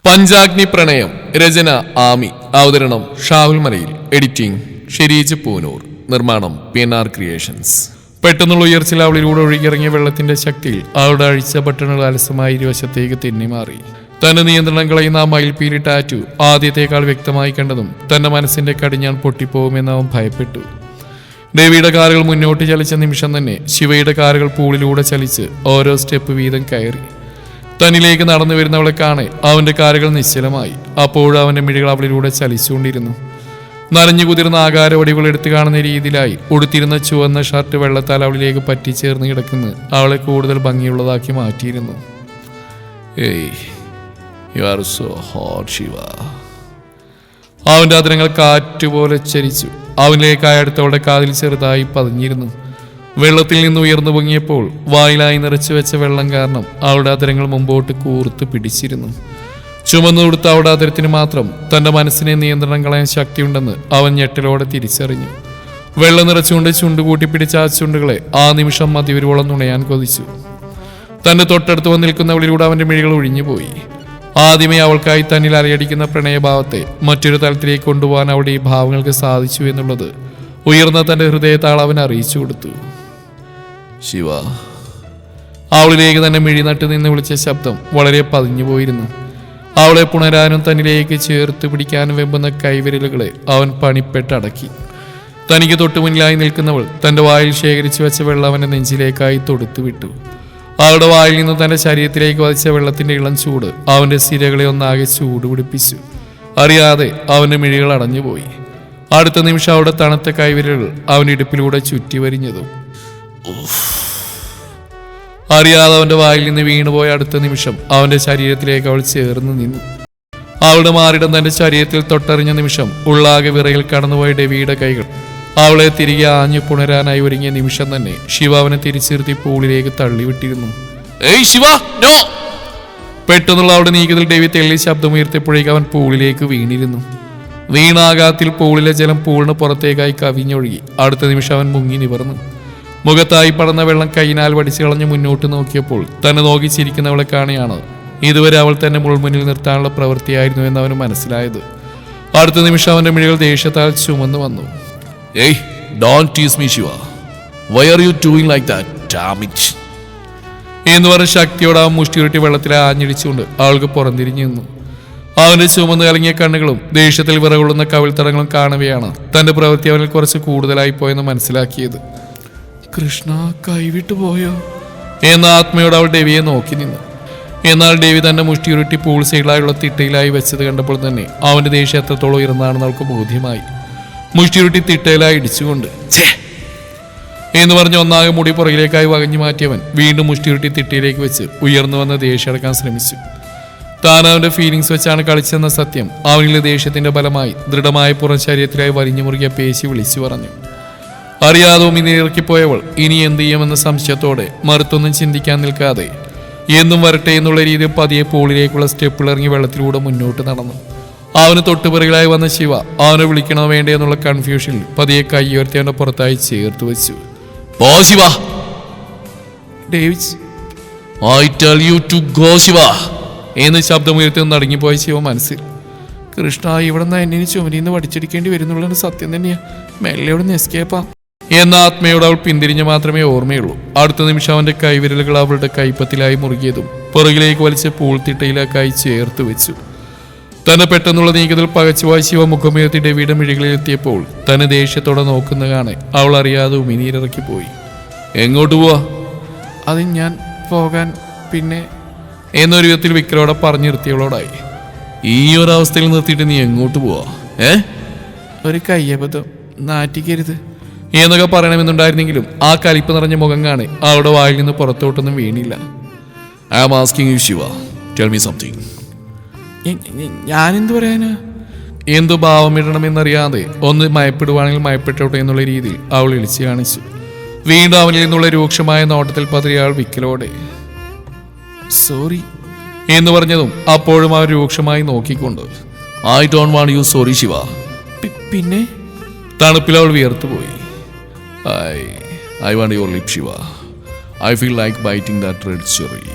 പഞ്ചാഗ്നി പ്രണയം. രചന ആമി. അവതരണം ഷാഹുൽ മലയിൽ. എഡിറ്റിംഗ് ഷെരീജ് പൂനൂർ. നിർമ്മാണം PNR ക്രിയേഷൻസ്. പെട്ടെന്നുള്ള ഉയർച്ചയിൽ അവളിലൂടെ ഒഴുകിയിറങ്ങിയ വെള്ളത്തിന്റെ ശക്തിയിൽ അവളുടെ അഴിച്ച ബട്ടണുകൾ അലസമായി ഇരുവശത്തേക്ക് തെന്നിമാറി. തന്റെ നിയന്ത്രണം കളയുന്ന ആ മയിൽപീലി ടാറ്റു ആദ്യത്തേക്കാൾ വ്യക്തമായി കണ്ടതും തന്റെ മനസ്സിന്റെ കടിഞ്ഞാൻ പൊട്ടിപ്പോകുമെന്ന് അവൻ ഭയപ്പെട്ടു. ദേവിയുടെ കാറുകൾ മുന്നോട്ട് ചലിച്ച നിമിഷം തന്നെ ശിവയുടെ കാറുകൾ പൂളിലൂടെ ചലിച്ച് ഓരോ സ്റ്റെപ്പ് വീതം കയറി. തന്നിലേക്ക് നടന്നു വരുന്നവളെ കാണെ അവന്റെ കാലുകൾ നിശ്ചലമായി. അപ്പോഴും അവന്റെ മിഴികൾ അവളിലൂടെ ചലിച്ചുകൊണ്ടിരുന്നു. നനഞ്ഞു കുതിർന്ന ആകാരവടികൾ എടുത്തു കാണുന്ന രീതിയിലായി ഉടുത്തിരുന്ന ചുവന്ന ഷർട്ട് വെള്ളത്താൽ അവളിലേക്ക് പറ്റിച്ചേർന്ന് കിടക്കുന്നു അവളെ കൂടുതൽ ഭംഗിയുള്ളതാക്കി മാറ്റിയിരുന്നു. ഏയ് you are so hot Shiva. അവന്റെ അതിരങ്ങൾ കാറ്റുപോലെ ചരിച്ചു. അവനിലേക്കായി അടുത്തവളുടെ കാതിൽ ചെറുതായി പതിഞ്ഞിരുന്നു. വെള്ളത്തിൽ നിന്ന് ഉയർന്നു പൊങ്ങിയപ്പോൾ വായിലായി നിറച്ചു വെച്ച വെള്ളം കാരണം അവളുടെ അതിരങ്ങൾ മുമ്പോട്ട് കൂർത്ത് പിടിച്ചിരുന്നു. ചുമന്നു കൊടുത്ത അവളുടെ അതിരത്തിന് മാത്രം തന്റെ മനസ്സിനെ നിയന്ത്രണം കളയാൻ ശക്തിയുണ്ടെന്ന് അവൻ ഞെട്ടലോടെ തിരിച്ചറിഞ്ഞു. വെള്ളം നിറച്ചുകൊണ്ട് ചുണ്ടുകൂട്ടി പിടിച്ച ആ ചുണ്ടുകളെ ആ നിമിഷം മതിവരുവോളം നുണയാൻ കൊതിച്ചു. തന്റെ തൊട്ടടുത്ത് വന്ന് നിൽക്കുന്നവളിലൂടെ അവന്റെ മിഴികൾ ഒഴിഞ്ഞുപോയി. ആദ്യമേ അവൾക്കായി തന്നിൽ അലയടിക്കുന്ന പ്രണയഭാവത്തെ മറ്റൊരു തലത്തിലേക്ക് കൊണ്ടുപോകാൻ അവളുടെ ഈ ഭാവങ്ങൾക്ക് സാധിച്ചു എന്നുള്ളത് ഉയർന്ന തന്റെ ഹൃദയത്താൾ അവൻ അറിയിച്ചു കൊടുത്തു. ശിവ. അവളിലേക്ക് തന്നെ മിഴി നട്ട് നിന്ന് വിളിച്ച ശബ്ദം വളരെ പതിഞ്ഞു പോയിരുന്നു. അവളെ പുണരാനും തന്നിലേക്ക് ചേർത്ത് പിടിക്കാനും വെമ്പുന്ന കൈവിരലുകളെ അവൻ പണിപ്പെട്ടടക്കി. തനിക്ക് തൊട്ടു മുന്നിലായി നിൽക്കുന്നവൾ തന്റെ വായിൽ ശേഖരിച്ചു വെച്ച വെള്ളം അവന്റെ നെഞ്ചിലേക്കായി തൊടുത്തു വിട്ടു. അവളുടെ വായിൽ നിന്ന് തന്റെ ശരീരത്തിലേക്ക് വധിച്ച വെള്ളത്തിന്റെ ഇളം ചൂട് അവന്റെ സിരകളെ ഒന്നാകെ ചൂട് പിടിപ്പിച്ചു. അറിയാതെ അവന്റെ മിഴികൾ അടഞ്ഞുപോയി. അടുത്ത നിമിഷം അവളുടെ തണുത്ത കൈവിരലുകൾ അവന്റെ ഇടുപ്പിലൂടെ ചുറ്റി വരിഞ്ഞതും അറിയാതെ അവന്റെ വായിൽ നിന്ന് വീണുപോയ അടുത്ത നിമിഷം അവന്റെ ശരീരത്തിലേക്ക് അവൾ ചേർന്ന് നിന്നു. അവളുടെ മാറിടം തന്റെ ശരീരത്തിൽ തൊട്ടറിഞ്ഞ നിമിഷം ഉള്ളാകെ വിറയിൽ കടന്നുപോയ ഡെവിയുടെ കൈകൾ അവളെ തിരികെ ആഞ്ഞു പുണരാനായി ഒരുങ്ങിയ നിമിഷം തന്നെ ശിവ അവനെ തിരിച്ചിരുത്തി പൂളിലേക്ക് തള്ളിവിട്ടിരുന്നു. ഏയ് ശിവ, നോ! പെട്ടെന്നുള്ള അവളുടെ നീക്കത്തിൽ ഡെവി തെള്ളി ശബ്ദമുയർത്തിയപ്പോഴേക്ക് അവൻ പൂളിലേക്ക് വീണിരുന്നു. വീണാഘാതത്തിൽ പൂളിലെ ജലം പൂളിന് പുറത്തേക്കായി കവിഞ്ഞൊഴുകി. അടുത്ത നിമിഷം അവൻ മുങ്ങി നിവർന്നു. മുഖത്തായി പടർന്ന വെള്ളം കൈനാൽ വടിച്ചു കളഞ്ഞ് മുന്നോട്ട് നോക്കിയപ്പോൾ തന്നെ നോക്കി ചിരിക്കുന്നവളെ കാണുകയാണ് ഇതുവരെ അവൾ തന്നെ മുൾമുന്നിൽ നിർത്താനുള്ള പ്രവൃത്തിയായിരുന്നു എന്ന് അവന് മനസ്സിലായത്. അടുത്ത നിമിഷം അവന്റെ മിഴികൾ ദേഷ്യത്താൽ ചുമന്നു വന്നു. Hey don't tease me Shiva, why are you doing like that, damn it എന്ന് പറഞ്ഞ ശക്തിയോടെ അവൻ മുഷ്ടിയുരുട്ടി വെള്ളത്തിലെ ആഞ്ഞിടിച്ചുകൊണ്ട് അവൾക്ക് പുറംതിരിഞ്ഞു നിന്നു. അവന്റെ ചുമന്ന് കലങ്ങിയ കണ്ണുകളും ദേഷ്യത്തിൽ വിറകൊള്ളുന്ന കവിൾത്തടങ്ങളും കാണുകയാണ് തന്റെ പ്രവൃത്തി അവനിൽ കുറച്ച് കൂടുതലായി പോയെന്ന് മനസ്സിലാക്കിയത്. കൃഷ്ണ, കൈവിട്ടു പോയോ എന്ന ആത്മയോട് അവൾ ഡെവിയെ നോക്കി നിന്നു. എന്നാൽ ഡെവി തന്റെ മുഷ്ടിയുരുട്ടി പൂൾ സൈഡിലായുള്ള തിട്ടയിലായി വെച്ചത് കണ്ടപ്പോൾ തന്നെ അവന്റെ ദേഷ്യം എത്രത്തോളം ഉയർന്നാണെന്ന് അവൾക്ക് ബോധ്യമായി. മുഷ്ടിയുരുട്ടി തിട്ടയിലായി ഇടിച്ചുകൊണ്ട് എന്ന് പറഞ്ഞ് ഒന്നാകെ മുടി പുറകിലേക്കായി വകഞ്ഞു മാറ്റിയവൻ വീണ്ടും മുഷ്ടിയുരുട്ടി തിട്ടയിലേക്ക് വെച്ച് ഉയർന്നു വന്ന് ദേഷ്യം അടക്കാൻ ശ്രമിച്ചു. താൻ അവന്റെ ഫീലിങ്സ് വെച്ചാണ് കളിച്ചെന്ന സത്യം അവനിലെ ദേഷ്യത്തിന്റെ ഫലമായി ദൃഢമായ പുറം ശരീരത്തിലായി വലിഞ്ഞു മുറുകിയ പേശി വിളിച്ചു പറഞ്ഞു. അറിയാതെ ഉമിനി ഇറക്കിപ്പോയവൾ ഇനി എന്ത് ചെയ്യുമെന്ന സംശയത്തോടെ മറുത്തൊന്നും ചിന്തിക്കാൻ നിൽക്കാതെ എന്നും വരട്ടെ എന്നുള്ള രീതിയിൽ പതിയെ പൂളിലേക്കുള്ള സ്റ്റെപ്പിൽ ഇറങ്ങി വെള്ളത്തിലൂടെ മുന്നോട്ട് നടന്നു. അവന് തൊട്ടുപിറകിലായി വന്ന ശിവ അവനെ വിളിക്കണോ വേണ്ടേ എന്നുള്ള കൺഫ്യൂഷനിൽ പതിയെ കൈ ഉയർത്തി അവന്റെ പുറത്തായി ചേർത്ത് വെച്ചു. "പോ Shiva, David, I tell you to go Shiva" എന്ന് ശബ്ദമുയർത്തി നടുങ്ങിപ്പോയ ശിവ മനസ്സിൽ, കൃഷ്ണ, ഇവിടെ നിന്ന് എന്നെ ചുമരിന്ന് വടിച്ചെടുക്കേണ്ടി വരുന്നുള്ളത് സത്യം തന്നെയാ, മെല്ലെ ഇവിടെ നിന്ന് എസ്കേപ്പാ എന്ന ആത്മയോട് അവൾ പിന്തിരിഞ്ഞ് മാത്രമേ ഓർമ്മയുള്ളൂ. അടുത്ത നിമിഷം അവന്റെ കൈവിരലുകൾ അവളുടെ കൈപ്പത്തിലായി മുറുകിയതും പുറകിലേക്ക് വലിച്ച് പൂൾത്തിട്ടയിലേക്കായി ചേർത്ത് വെച്ചു. തന്നെ പെട്ടെന്നുള്ള നീക്കത്തിൽ പകച്ചുവായി ശിവ മുഖമുയർത്തി ഡെവിയുടെ മിഴികളിൽ എത്തിയപ്പോൾ തന്നെ ദേഷ്യത്തോടെ നോക്കുന്ന കാണെ അവൾ അറിയാതെ ഉമിനീരിറക്കി പോയി. "എങ്ങോട്ട് പോവാ?" "അത് ഞാൻ പോകാൻ പിന്നെ" എന്നൊരു വിധത്തിൽ വിക്രോടെ പറഞ്ഞു നിർത്തിയവളോടായി. "ഈ ഒരു അവസ്ഥയിൽ നിർത്തിയിട്ട് നീ എങ്ങോട്ട് പോവാ?" "ഒരു കയ്യബദ്ധം, നാറ്റിക്കരുത്" എന്നൊക്കെ പറയണമെന്നുണ്ടായിരുന്നെങ്കിലും ആ കലിപ്പ് നിറഞ്ഞ മുഖം കാണെ അവളുടെ വായിൽ നിന്ന് പുറത്തോട്ടൊന്നും വീണില്ല. "I am asking you Shiva, tell me something." "ഞാനെന്ത് പറയാനാ?" എന്തു ഭാവമിടണമെന്നറിയാതെ ഒന്ന് മയപ്പെടുവാണെങ്കിൽ മയപ്പെട്ടോട്ടെ എന്നുള്ള രീതിയിൽ അവൾ ഇളിച്ചു കാണിച്ചു. വീണ്ടും അവനിൽ നിന്നുള്ള രൂക്ഷമായ നോട്ടത്തിൽ പതിരിയ ആൾ വിക്കലോടെ "സോറി" എന്ന് പറഞ്ഞതും അപ്പോഴും അവൻ രൂക്ഷമായി നോക്കിക്കൊണ്ട്, "I don't want you sorry Shiva." "പിന്നെ?" തണുപ്പിൽ അവൾ വിയർത്തുപോയി. I want your lip Shiva. I feel like biting that red cherry.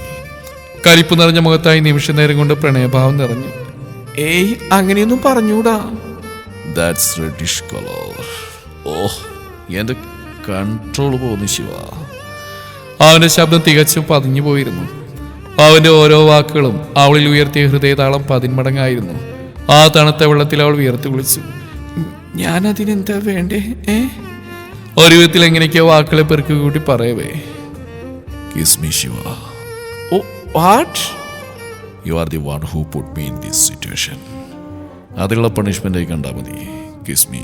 കലിപ്പ് നിറഞ്ഞ മുഖത്തായി നിമിഷ നേരം കൊണ്ട് പ്രണയഭാവം നിറഞ്ഞു. ഏയ്, അങ്ങനെയൊന്നും പറഞ്ഞൂടാ. That's reddish colour. ഓഹ്, എന്റെ കൺട്രോൾ പോന്നു ശിവ. അവന്റെ ശബ്ദം തികച്ചും പതിഞ്ഞു പോയിരുന്നു. അവന്റെ ഓരോ വാക്കുകളും അവളിൽ ഉയർത്തിയ ഹൃദയതാളം 10 മടങ്ങായിരുന്നു. ആ തണുത്ത വെള്ളത്തിൽ അവൾ വിയർത്ത് വിളിച്ചു. ഞാൻ അതിനെന്താ വേണ്ടേ? ഒരു വിധത്തിൽ എങ്ങനെയൊക്കെയോ വാക്കുകളെ പെറുക്കി കൂട്ടി പറയവേ. Kiss me Shiva. Oh, what? You are the one who put me in this situation. അതിലുള്ള പണിഷ്മെന്റായി കണ്ടാൽ മതി. Kiss me.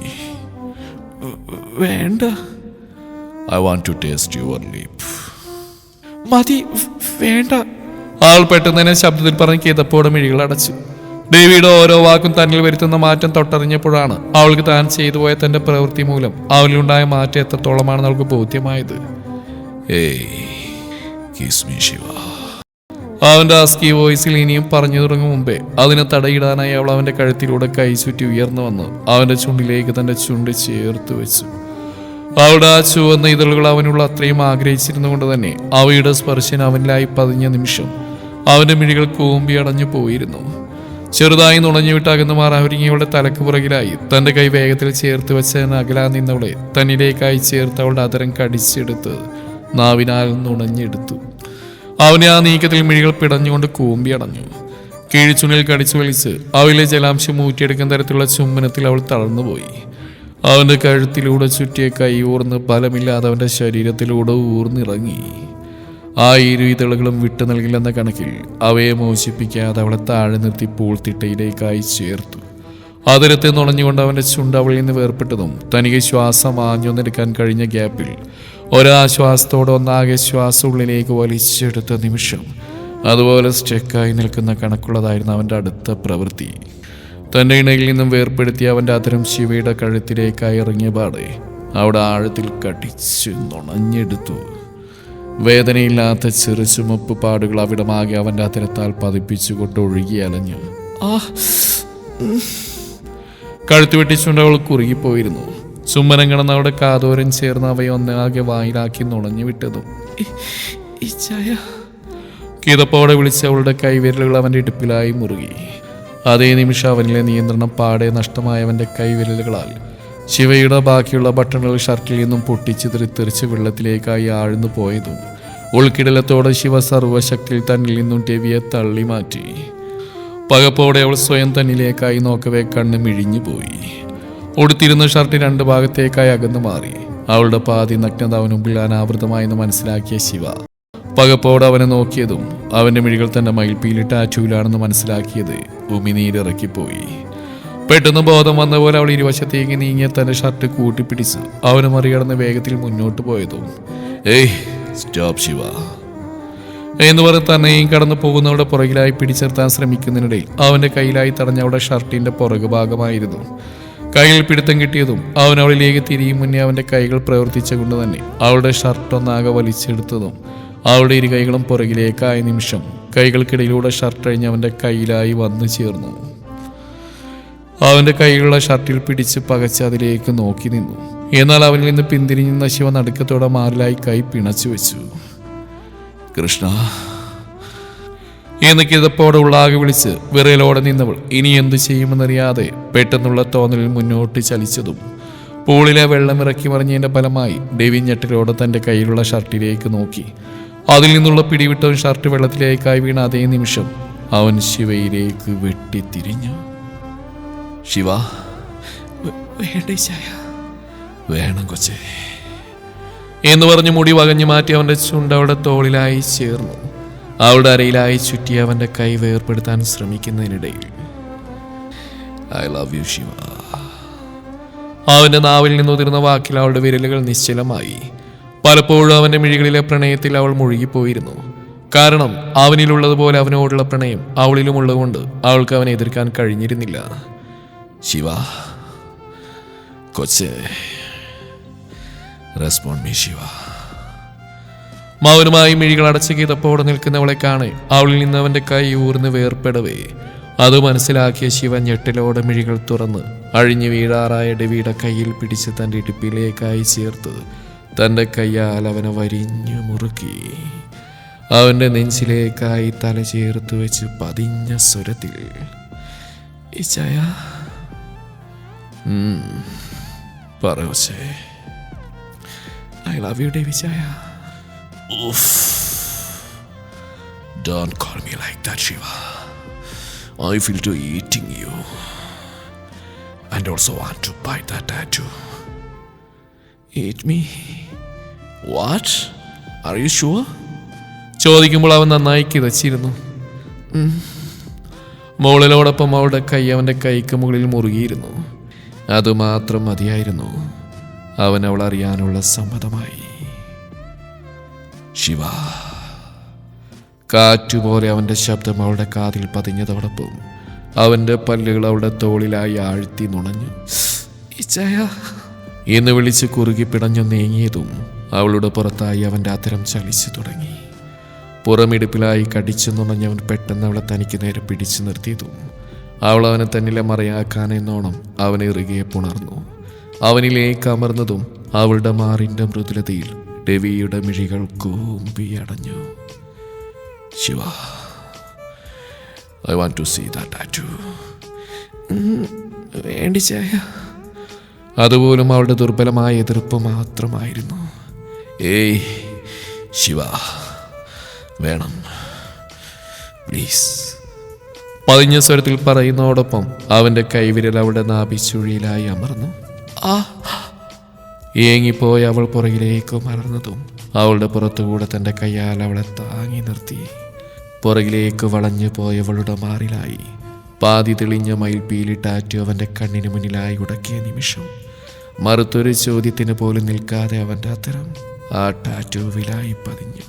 വേണ്ട. I want to taste your lip. മതി, വേണ്ട. ആൾ പെട്ടെന്ന് തന്നെ ശബ്ദത്തിൽ പറഞ്ഞ് കിതപ്പോടെ മിഴികൾ അടച്ചു. ദേവിയുടെ ഓരോ വാക്കും തന്നിൽ വരുത്തുന്ന മാറ്റം തൊട്ടറിഞ്ഞപ്പോഴാണ് അവൾക്ക് താൻ ചെയ്തു പോയ തന്റെ പ്രവൃത്തി മൂലം അവളിലുണ്ടായ മാറ്റം എത്രത്തോളമാണെന്ന് അവൾക്ക് ബോധ്യമായത്. ശിവ. അവന്റെ ആസ്കി വോയിസിൽ ഇനിയും പറഞ്ഞു തുടങ്ങും മുമ്പേ അതിനെ തടയിടാനായി അവൾ അവന്റെ കഴുത്തിലൂടെ കൈ ചുറ്റി ഉയർന്നു വന്ന് അവന്റെ ചുണ്ടിലേക്ക് തന്റെ ചുണ്ട് ചേർത്ത് വെച്ചു. അവളുടെ ആ ചുവന്ന ഇതളുകൾ അവനുള്ള അത്രയും ആഗ്രഹിച്ചിരുന്നു കൊണ്ട് തന്നെ അവയുടെ സ്പർശനം അവനിലായി പതിഞ്ഞ നിമിഷം അവന്റെ മിഴികൾ കൂമ്പി അടഞ്ഞു പോയിരുന്നു. ചെറുതായി നുണഞ്ഞു വിട്ടകന്നു മാറാൻ ഒരുങ്ങിയവളുടെ തലക്ക് പുറകിലായി തന്റെ കൈ വേഗത്തിൽ ചേർത്ത് വെച്ച് അകലാ നിന്നവളെ തന്നിലേക്കായി ചേർത്ത് അവളുടെ അതരം കടിച്ചെടുത്ത് നാവിനാൽ നുണഞ്ഞെടുത്തു. അവനെ ആ നീക്കത്തിൽ മിഴികൾ പിടഞ്ഞുകൊണ്ട് കൂമ്പി അടഞ്ഞു. കീഴ്ചുണിൽ കടിച്ചു വലിച്ച് അവയിലെ ജലാംശം ഊറ്റിയെടുക്കുന്ന തരത്തിലുള്ള ചുംബനത്തിൽ അവൾ തളർന്നുപോയി. അവന്റെ കഴുത്തിലൂടെ ചുറ്റിയ കൈ ഊർന്ന് ഫലമില്ലാതെ അവന്റെ ശരീരത്തിലൂടെ ഊർന്നിറങ്ങി. ആ ഇരുതളുകളും വിട്ടു നൽകില്ലെന്ന കണക്കിൽ അവയെ മോചിപ്പിക്കാതെ അവളെ താഴെ നിർത്തി പൂൾത്തിട്ടയിലേക്കായി ചേർത്തു. അതിരത്തെ നുണഞ്ഞുകൊണ്ട് അവന്റെ ചുണ്ട് അവളിൽ നിന്ന് വേർപ്പെട്ടതും തനിക്ക് ശ്വാസം ആഞ്ഞൊന്നെടുക്കാൻ കഴിഞ്ഞ ഗ്യാപ്പിൽ ഒരാശ്വാസത്തോടെ ഒന്നാകെ ശ്വാസം ഉള്ളിലേക്ക് വലിച്ചെടുത്ത നിമിഷം അതുപോലെ സ്റ്റെക്കായി നിൽക്കുന്ന കണക്കുള്ളതായിരുന്നു അവന്റെ അടുത്ത പ്രവൃത്തി. തന്റെ ഇണയിൽ നിന്നും വേർപ്പെടുത്തി അവന്റെ അതരം ശിവയുടെ കഴുത്തിലേക്കായി ഇറങ്ങിയ പാടെ അവിടെ ആഴത്തിൽ കടിച്ച് നുണഞ്ഞെടുത്തു. വേദനയില്ലാത്ത ചെറു ചുമപ്പ് പാടുകൾ അവിടമാകെ അവന്റെ അതരത്താൽ പതിപ്പിച്ചുകൊണ്ട് ഒഴുകി അലഞ്ഞു. കഴുത്തുവെട്ടിച്ചുകൊണ്ട് അവൾ കുറുകിപ്പോയിരുന്നു. ചുമ്മനം കിടന്ന് അവിടെ കാതോരം ചേർന്ന് അവയെ ഒന്നാകെ വായിലാക്കി നുണഞ്ഞു വിട്ടതും കിതപ്പോടെ വിളിച്ച് അവളുടെ കൈവിരലുകൾ അവന്റെ ഇടുപ്പിലായി മുറുകി. അതേ നിമിഷം അവനിലെ നിയന്ത്രണം പാടെ നഷ്ടമായവന്റെ കൈവിരലുകളാൽ ശിവയുടെ ബാക്കിയുള്ള ബട്ടണുകൾ ഷർട്ടിൽ നിന്നും പൊട്ടിച്ചിതറിത്തെറിച്ച് വെള്ളത്തിലേക്കായി ആഴ്ന്നു പോയതും ഉൾക്കിടലത്തോടെ ശിവ സർവശക്തിയിൽ തന്നിൽ നിന്നും രവിയെ തള്ളി മാറ്റി. പകപ്പോടെ അവൾ സ്വയം തന്നിലേക്കായി നോക്കവേ കണ്ണ് മിഴിഞ്ഞു പോയി. ഉടുത്തിരുന്ന ഷർട്ട് 2 ഭാഗത്തേക്കായി അകന്നു മാറി. അവളുടെ പാതി നഗ്നത അവന് മുമ്പിൽ അനാവൃതമായെന്ന് മനസ്സിലാക്കിയ ശിവ പകപ്പോടെ അവനെ നോക്കിയതും അവന്റെ മിഴികൾ തന്റെ മയിൽപ്പീലി ടാറ്റൂവിലാണെന്ന് മനസ്സിലാക്കിയത് ഉമിനീരിറക്കിപ്പോയി. പെട്ടെന്ന് ബോധം വന്ന പോലെ അവൾ ഇരുവശത്തേക്ക് നീങ്ങിയ തന്റെ ഷർട്ട് കൂട്ടിപ്പിടിച്ച് അവന് മറികടന്ന് വേഗത്തിൽ മുന്നോട്ട് പോയതും സ്റ്റോപ്പ് ശിവ എന്ന് പറഞ്ഞ് തന്നെയും കടന്നു പോകുന്നവളുടെ പുറകിലായി പിടിച്ചെടുത്താൻ ശ്രമിക്കുന്നതിനിടയിൽ അവന്റെ കയ്യിലായി തടഞ്ഞ അവളുടെ ഷർട്ടിന്റെ പുറകു ഭാഗമായിരുന്നു. കയ്യിൽ പിടുത്തം കിട്ടിയതും അവൻ അവളിലേക്ക് തിരിയും മുന്നേ അവന്റെ കൈകൾ പ്രവർത്തിച്ച കൊണ്ട് തന്നെ അവളുടെ ഷർട്ട് ഒന്നാകെ വലിച്ചെടുത്തതും അവളുടെ ഇരു കൈകളും പുറകിലേക്കായ നിമിഷം കൈകൾക്കിടയിലൂടെ ഷർട്ട് അഴിഞ്ഞ് അവന്റെ കയ്യിലായി വന്നു ചേർന്നു. അവന്റെ കൈകളുള്ള ഷർട്ടിൽ പിടിച്ച് പകച്ച് അതിലേക്ക് നോക്കി നിന്നു. എന്നാൽ അവനിൽ നിന്ന് പിന്തിരിഞ്ഞ ശിവ നടുക്കത്തോടെ മാറിലായി കൈ പിണച്ചു വെച്ചു. കൃഷ്ണ എന്ന് കിതപ്പോടെ ഉള്ളാകെ വിളിച്ച് വിറയലോടെ നിന്നവൾ ഇനി എന്തു ചെയ്യുമെന്നറിയാതെ പെട്ടെന്നുള്ള തോന്നലിൽ മുന്നോട്ട് ചലിച്ചതും പൂളിലെ വെള്ളം ഇറക്കി മറിഞ്ഞതിന്റെ ഫലമായി ഡെവി ഞെട്ടലോടെ തന്റെ കയ്യിലുള്ള ഷർട്ടിലേക്ക് നോക്കി. അതിൽ നിന്നുള്ള പിടിവിട്ടവൻ ഷർട്ട് വെള്ളത്തിലേക്കായി വീണ അതേ നിമിഷം അവൻ ശിവയിലേക്ക് വെട്ടിത്തിരിഞ്ഞു. ശിവ വേണം കൊച്ചേ എന്ന് പറഞ്ഞ് മുടി വകഞ്ഞു മാറ്റി അവന്റെ ചുണ്ട് അവളുടെ തോളിലായി ചേർന്നു. അവളുടെ അരയിലായി ചുറ്റി അവന്റെ കൈ വേർപ്പെടുത്താൻ ശ്രമിക്കുന്നതിനിടയിൽ ഐ ലവ് യു ശിവ. അവന്റെ നാവിൽ നിന്നുതിർന്ന വാക്കിൽ അവളുടെ വിരലുകൾ നിശ്ചലമായി. പലപ്പോഴും അവന്റെ മിഴികളിലെ പ്രണയത്തിൽ അവൾ മുഴുകിപ്പോയിരുന്നു. കാരണം അവനിലുള്ളതുപോലെ അവനോടുള്ള പ്രണയം അവളിലുമുള്ളതുകൊണ്ട് അവൾക്ക് അവനെ എതിർക്കാൻ കഴിഞ്ഞിരുന്നില്ല. ശിവ കൊച്ചേ റെസ്പോണ്ട് മീ ശിവ. മൗനമായി മിഴികൾ അടച്ചു കിതപ്പോടെ നിൽക്കുന്നവളെ കാണെ അവളിൽ നിന്ന് അവന്റെ കൈ ഊർന്ന് വേർപ്പെടവേ അത് മനസ്സിലാക്കിയ ശിവൻ ഞെട്ടലോടെ മിഴികൾ തുറന്ന് അഴിഞ്ഞു വീഴാറായ ഡെവിയുടെ കയ്യിൽ പിടിച്ച് തൻ്റെ ഇടുപ്പിലേക്കായി ചേർത്ത് തൻ്റെ കയ്യാൽ അവനെ വരിഞ്ഞു മുറുക്കി. അവൻ്റെ നെഞ്ചിലേക്കായി തല ചേർത്ത് വെച്ച് പതിഞ്ഞ സ്വരത്തിൽ ഇച്ചായ പറയോച്ചേ I love you, Devi Chaya. Oof. Don't call me like that, Shiva. I feel to eating you. And also want to bite that tattoo. Eat me? What? Are you sure? ചോദിക്കുമ്പോൾ അവൻ നന്നായി കിതച്ചിരുന്നു. മോളിനോടൊപ്പം അവളുടെ കൈ അവൻ്റെ കൈക്ക് മുകളിൽ മുറുകിയിരുന്നു. അതുമാത്രം മതിയായിരുന്നു. അവൻ അവൾ അറിയാനുള്ള സമ്മതമായി. ശിവ. കാറ്റുപോലെ അവൻ്റെ ശബ്ദം അവളുടെ കാതിൽ പതിഞ്ഞതോടൊപ്പം അവൻ്റെ പല്ലുകൾ അവളുടെ തോളിലായി ആഴ്ത്തി നുണഞ്ഞു. ഇച്ചായ എന്ന് വിളിച്ച് കുറുകി പിടഞ്ഞു നീങ്ങിയതും അവളുടെ പുറത്തായി അവൻ്റെ അത്തരം ചലിച്ചു തുടങ്ങി. പുറമിടുപ്പിലായി കടിച്ചു നുണഞ്ഞവൻ പെട്ടെന്ന് അവളെ തനിക്ക് നേരെ പിടിച്ചു നിർത്തിയതും അവൾ അവനെ തന്നിലെ മറയാക്കാനെന്നോണം അവനെ ഇറുകെ പുണർന്നു. അവനിലേക്ക് അമർന്നതും അവളുടെ മാറിൻ്റെ മൃദുലതയിൽ ഡെവിയുടെ മിഴികൾ കൂമ്പിയടഞ്ഞു. Shiva, I want to see that tattoo. വേണ്ടി ചായ. അതുപോലും അവളുടെ ദുർബലമായ എതിർപ്പ് മാത്രമായിരുന്നു. ഏയ് ശിവ, വേണം പ്ലീസ്. പതിഞ്ഞ സ്വരത്തിൽ പറയുന്നതോടൊപ്പം അവൻ്റെ കൈവിരൽ അവളുടെ നാഭിച്ചുഴിയിലായി അമർന്നു. ഏങ്ങിപ്പോയി അവൾ പുറകിലേക്ക് മലർന്നതും അവളുടെ പുറത്തുകൂടെ തൻ്റെ കയ്യാൽ അവളെ താങ്ങി നിർത്തി. പുറകിലേക്ക് വളഞ്ഞു പോയവളുടെ മാറിലായി പാതി തെളിഞ്ഞ മയിൽപ്പീലി ടാറ്റു അവൻ്റെ കണ്ണിന് മുന്നിലായി ഉടക്കിയ നിമിഷം മറുത്തൊരു ചോദ്യത്തിന് പോലും നിൽക്കാതെ അവൻ്റെ അത്തരം ആ ടാറ്റുവിലായി പതിഞ്ഞു.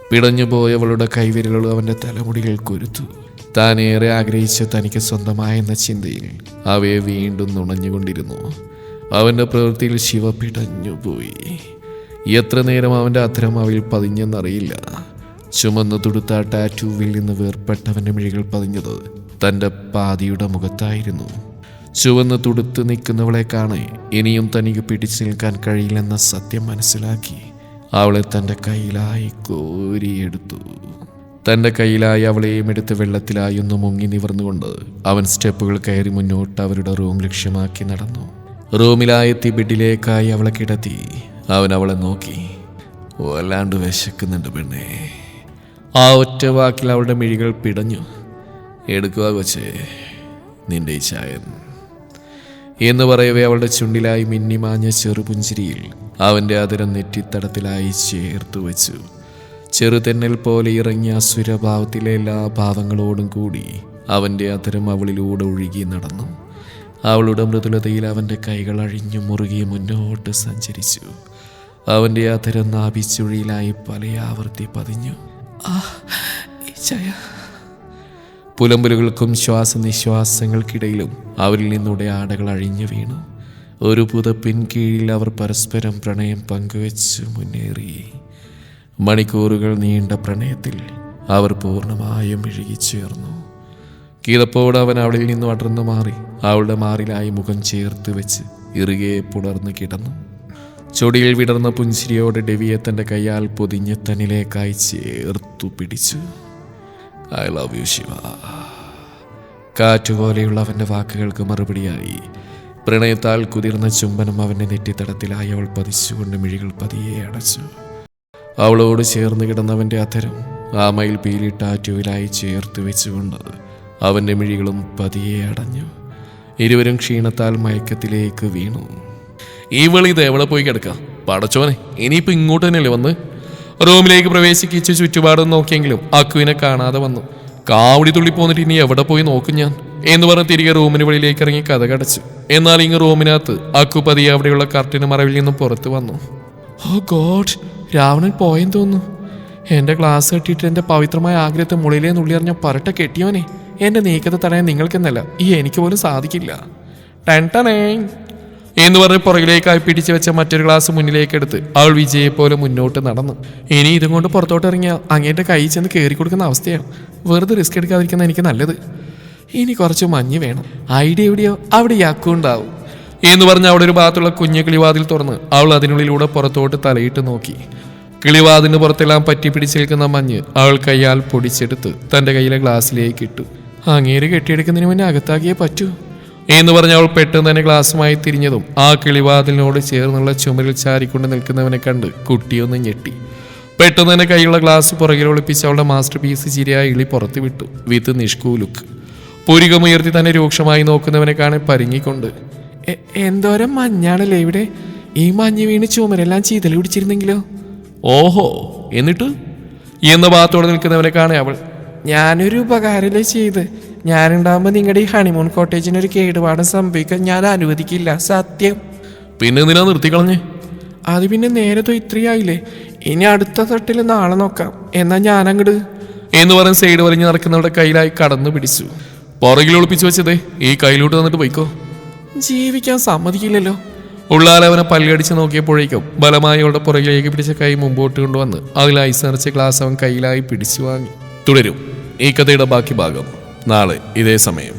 പിടഞ്ഞുപോയവളുടെ കൈവിരലുകൾ അവൻ്റെ തലമുടികൾ കൊരുത്തു. താനേറെ ആഗ്രഹിച്ച് തനിക്ക് സ്വന്തമായെന്ന ചിന്തയിൽ അവയെ വീണ്ടും നുണഞ്ഞുകൊണ്ടിരുന്നു. അവൻ്റെ പ്രവൃത്തിയിൽ ശിവ പിടഞ്ഞുപോയി. എത്ര നേരം അവൻ്റെ അത്തരം അവയിൽ പതിഞ്ഞെന്നറിയില്ല. ചുമന്ന് തുടുത്ത ടാറ്റൂവിൽ നിന്ന് വേർപ്പെട്ടവൻ്റെ മിഴികൾ പതിഞ്ഞത് തൻ്റെ പാതിയുടെ മുഖത്തായിരുന്നു. ചുവന്ന് തുടുത്ത് നിൽക്കുന്നവളെ കാണെ ഇനിയും തനിക്ക് പിടിച്ചു നിൽക്കാൻ കഴിയില്ലെന്ന സത്യം മനസ്സിലാക്കി അവളെ തൻ്റെ കയ്യിലായി കോരിയെടുത്തു. തൻ്റെ കയ്യിലായി അവളെയും എടുത്ത് വെള്ളത്തിലായി ഒന്ന് മുങ്ങി നിവർന്നുകൊണ്ട് അവൻ സ്റ്റെപ്പുകൾ കയറി മുന്നോട്ട് അവരുടെ റൂം ലക്ഷ്യമാക്കി നടന്നു. റൂമിലായെത്തി ബെഡിലേക്കായി അവളെ കിടത്തി അവൻ അവളെ നോക്കി. വല്ലാണ്ട് വിശക്കുന്നുണ്ട് പെണ്ണേ. ആ ഒറ്റ വാക്കിൽ അവളുടെ മിഴികൾ പിടഞ്ഞു. എടുക്കുക കൊച്ചേ നിന്റെ ഈ ചായൻ എന്ന് പറയവേ അവളുടെ ചുണ്ടിലായി മിന്നിമാഞ്ഞ ചെറുപുഞ്ചിരിയിൽ അവൻ്റെ അതിരം നെറ്റിത്തടത്തിലായി ചേർത്തു വെച്ചു. ചെറുതെന്നൽ പോലെ ഇറങ്ങിയ അസുരഭാവത്തിലെ എല്ലാ ഭാവങ്ങളോടും കൂടി അവൻ്റെ അതിരം അവളിലൂടെ ഒഴുകി നടന്നു. അവളുടെ മൃദുലതയിൽ അവൻ്റെ കൈകൾ അഴിഞ്ഞു മുറുകി മുന്നോട്ട് സഞ്ചരിച്ചു. അവൻ്റെ അതിരം നാഭിച്ചുഴിയിലായി പലയാവർത്തി പതിഞ്ഞു. പുലമ്പലുകൾക്കും ശ്വാസനിശ്വാസങ്ങൾക്കിടയിലും അവരിൽ നിന്നൂടെ ആടകൾ അഴിഞ്ഞു വീണു. ഒരു പുതപ്പിൻ കീഴിൽ അവർ പരസ്പരം പ്രണയം പങ്കുവെച്ച് മുന്നേറി. മണിക്കൂറുകൾ നീണ്ട പ്രണയത്തിൽ അവർ പൂർണ്ണമായും ഇഴുകിച്ചേർന്നു. കിതപ്പോടെ അവൻ അവളിൽ നിന്നും അടർന്നു മാറി അവളുടെ മാറിലായി മുഖം ചേർത്ത് വെച്ച് ഇറുകെ പുണർന്ന് കിടന്നു. ചൊടിയിൽ വിടർന്ന പുഞ്ചിരിയോടെ ഡെവിയെ തൻ്റെ കയ്യാൽ പൊതിഞ്ഞ് തന്നിലേക്കായി ചേർത്തു പിടിച്ചു. I love you Shiva. കാറ്റുപോലെയുള്ള അവൻ്റെ വാക്കുകൾക്ക് മറുപടിയായി പ്രണയത്താൽ കുതിർന്ന ചുംബനം അവൻ്റെ നെറ്റിത്തടത്തിലായി അവൾ പതിച്ചുകൊണ്ട് മിഴികൾ പതിയെ അടച്ചു. അവളോട് ചേർന്ന് കിടന്നവൻ്റെ അധരം ആ മയിൽ പീലി ടാറ്റുവിലായി ചേർത്ത് വെച്ചുകൊണ്ട് അവൻ്റെ മിഴികളും പതിയെ അടഞ്ഞു. ഇരുവരും ക്ഷീണത്താൽ മയക്കത്തിലേക്ക് വീണു. ഈ വെളിത് എവിടെ പോയി കിടക്കാം പടച്ചോനെ, ഇനിയിപ്പോൾ ഇങ്ങോട്ട് തന്നെയല്ലേ വന്ന്. റൂമിലേക്ക് പ്രവേശിക്കിച്ച് ചുറ്റുപാടും നോക്കിയെങ്കിലും അക്കുവിനെ കാണാതെ വന്നു. കാവടി തുള്ളി പോന്നിട്ട് ഇനി എവിടെ പോയി നോക്കും ഞാൻ എന്ന് പറഞ്ഞ് തിരികെ റൂമിന് വെളിയിലേക്ക് ഇറങ്ങി കഥ കടച്ചു. എന്നാൽ ഇങ്ങ് റൂമിനകത്ത് അക്കു പതിയെ അവിടെയുള്ള കർട്ടിന് മറവിൽ നിന്നും പുറത്ത് വന്നു. ഓ ഗോഡ്, രാവണൻ പോയെന്ന് തോന്നുന്നു. എൻ്റെ ഗ്ലാസ് കെട്ടിയിട്ട് എൻ്റെ പവിത്രമായ ആഗ്രഹത്തെ മുളിയിലേ നുള്ളിയറിഞ്ഞ പറട്ട കെട്ടിയോനെ, എൻ്റെ നീക്കത്തെ തടയാൻ നിങ്ങൾക്കെന്നല്ല ഈ എനിക്ക് പോലും സാധിക്കില്ല. ടെൻടനേ എന്ന് പറഞ്ഞ് പുറകിലേക്കായി പിടിച്ചു വെച്ച മറ്റൊരു ഗ്ലാസ് മുന്നിലേക്ക് എടുത്ത് അവൾ വിജയെ പോലെ മുന്നോട്ട് നടന്നു. ഇനി ഇതും കൊണ്ട് പുറത്തോട്ട് ഇറങ്ങിയ അങ്ങേൻ്റെ കൈ ചെന്ന് കയറി കൊടുക്കുന്ന അവസ്ഥയാണ്. വെറുതെ റിസ്ക് എടുക്കാതിരിക്കുന്ന എനിക്ക് നല്ലത്. ഇനി കുറച്ച് മഞ്ഞ് വേണം. ഐഡിയ എവിടെയോ അവിടെ യാക്കുണ്ടാവും എന്ന് പറഞ്ഞ് അവിടെ ഒരു ഭാഗത്തുള്ള കുഞ്ഞു കിളിവാതിൽ തുറന്ന് അവൾ അതിനുള്ളിലൂടെ പുറത്തോട്ട് തലയിട്ട് നോക്കി. കിളിവാതിന് പുറത്തെല്ലാം പറ്റി പിടിച്ചു നിൽക്കുന്ന മഞ്ഞ് അവൾ കയ്യാൽ പൊടിച്ചെടുത്ത് തന്റെ കയ്യിലെ ഗ്ലാസ്സിലേക്ക് ഇട്ടു. അങ്ങേര് കെട്ടിയെടുക്കുന്നതിന് മുന്നേ അകത്താക്കിയേ പറ്റൂ എന്ന് പറഞ്ഞ് അവൾ പെട്ടെന്ന് തന്നെ ഗ്ലാസ്സുമായി തിരിഞ്ഞതും ആ കിളിവാതിലിനോട് ചേർന്നുള്ള ചുമരിൽ ചാരിക്കൊണ്ട് നിൽക്കുന്നവനെ കണ്ട് കുട്ടിയൊന്ന് ഞെട്ടി. പെട്ടെന്ന് തന്നെ കൈയുള്ള ഗ്ലാസ് പുറകിൽ ഒളിപ്പിച്ച് അവളുടെ മാസ്റ്റർ പീസ് ചിരിയായി ഇളി പുറത്തു വിട്ടു. വിത്ത് നിഷ്കൂ ലുക്ക്. പുരികമുയർത്തി തന്നെ രൂക്ഷമായി നോക്കുന്നവനെ കാണാൻ പരിങ്ങിക്കൊണ്ട്, എന്തോരം മഞ്ഞാണല്ലേ ഇവിടെ. ഈ മഞ്ഞ് വീണ് ചുമരെല്ലാം ചീതൽ പിടിച്ചിരുന്നെങ്കിലോ? ഓഹോ, എന്നിട്ട് എന്ന ഭാഗത്തോടെ നിൽക്കുന്നവനെ കാണേ അവൾ. ഞാനൊരു ഉപകാരമല്ലേ ചെയ്ത്. ഞാനുണ്ടാകുമ്പോൾ നിങ്ങളുടെ ഈ ഹണിമൂൺ കോട്ടേജിനൊരു കേടുപാടും സംഭവിക്കാൻ ഞാൻ അനുവദിക്കില്ല, സത്യം. പിന്നെ എന്തിനാ നിർത്തിക്കളഞ്ഞ്? അത് പിന്നെ നേരത്തോ ഇത്രയായില്ലേ. ഇനി അടുത്ത തട്ടിൽ നാളെ നോക്കാം. എന്നാ ഞാനങ്ങട് എന്ന് പറഞ്ഞ് സൈഡ് വലിഞ്ഞ് നടക്കുന്നവരുടെ കയ്യിലായി കടന്നു പിടിച്ചു. പുറകിൽ ഒളിപ്പിച്ചു വെച്ചതേ ഈ കയ്യിലോട്ട് തന്നിട്ട് പോയിക്കോ. ജീവിക്കാൻ സമ്മതിക്കില്ലല്ലോ. ഉള്ളാലവനെ പല്ലടിച്ച് നോക്കിയപ്പോഴേക്കും ബലമായി അവളുടെ പുറകിലേക്ക് പിടിച്ച കൈ മുമ്പോട്ട് കൊണ്ടുവന്ന് അതിൽ ഐസ് നിറച്ച ഗ്ലാസ് അവൻ കയ്യിലായി പിടിച്ചു വാങ്ങി. തുടരും ഈ കഥയുടെ ബാക്കി ഭാഗം നാളെ ഇതേ സമയം.